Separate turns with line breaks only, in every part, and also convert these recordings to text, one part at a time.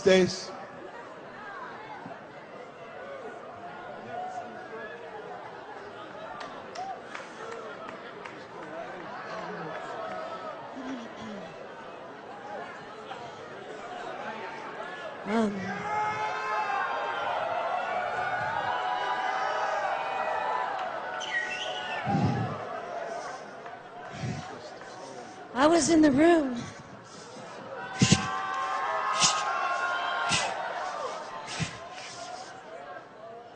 days.
I was in the room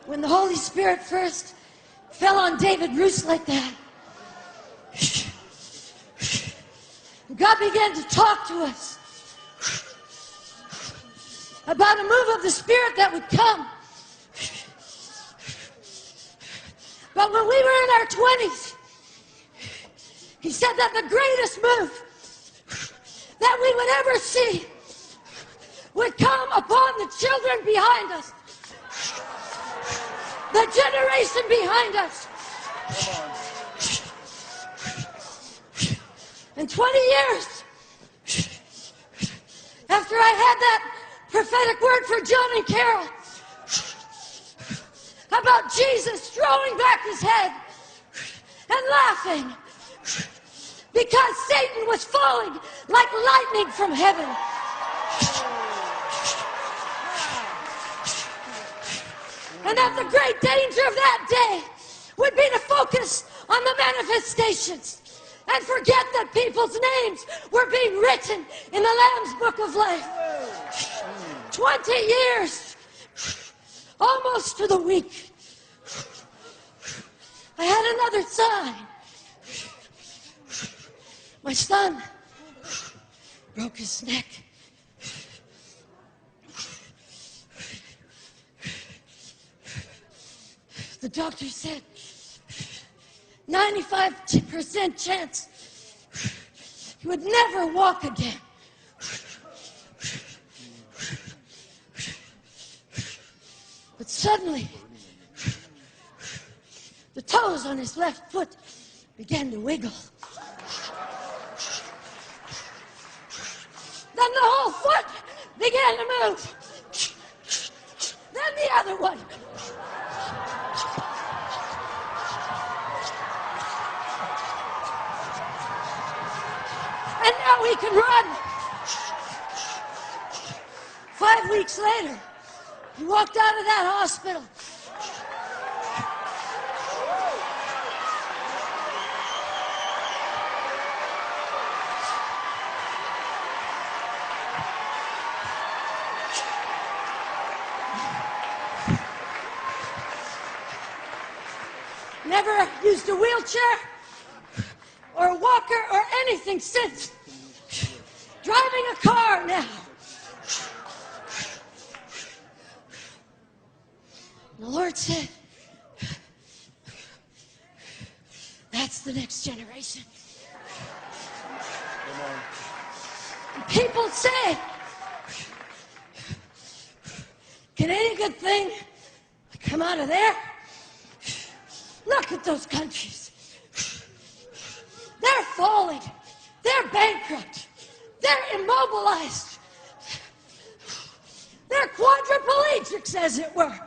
when the Holy Spirit first fell on David Roos like that. God began to talk to us about a move of the Spirit that would come. But when we were in our 20s, He said that the greatest move that we would ever see would come upon the children behind us, the generation behind us. And 20 years after I had that prophetic word for John and Carol about Jesus throwing back his head and laughing because Satan was falling like lightning from heaven. And that the great danger of that day would be to focus on the manifestations and forget that people's names were being written in the Lamb's Book of Life. 20 years, almost to the week. I had another sign. My son broke his neck. The doctor said 95% chance he would never walk again. But suddenly, the toes on his left foot began to wiggle. Then the whole foot began to move. Then the other one. And now he can run. 5 weeks later, he walked out of that hospital. Never used a wheelchair or a walker or anything since. Driving a car now. The Lord said, that's the next generation. And people say, can any good thing come out of there? Look at those countries. They're falling. They're bankrupt. They're immobilized. They're quadriplegics, as it were.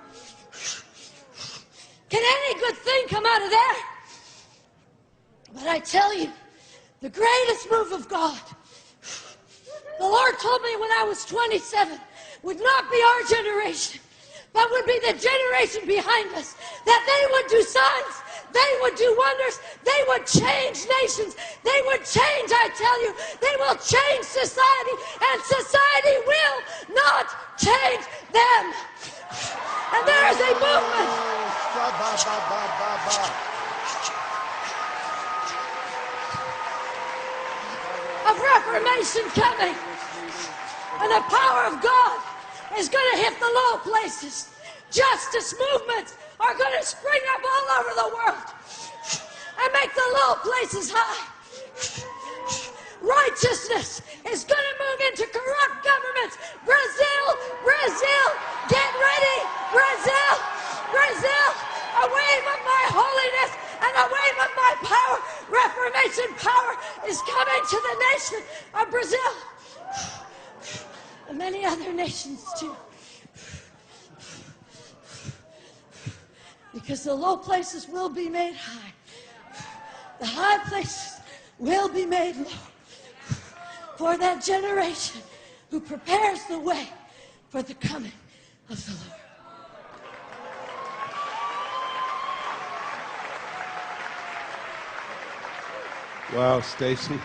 Can any good thing come out of there? But I tell you, the greatest move of God, the Lord told me when I was 27, would not be our generation, but would be the generation behind us, that they would do signs, they would do wonders, they would change nations, they would change, I tell you, they will change society, and society will not change them. And there is a movement of reformation coming, and the power of God is going to hit the low places. Justice movements are going to spring up all over the world and make the low places high. Righteousness is going to move into corrupt governments. Brazil, get ready. Brazil, a wave of my holiness and a wave of my power, Reformation power, is coming to the nation of Brazil. and many other nations too. Because the low places will be made high. The high places will be made low. For that generation who prepares the way for the coming of the Lord.
Wow, Stacy.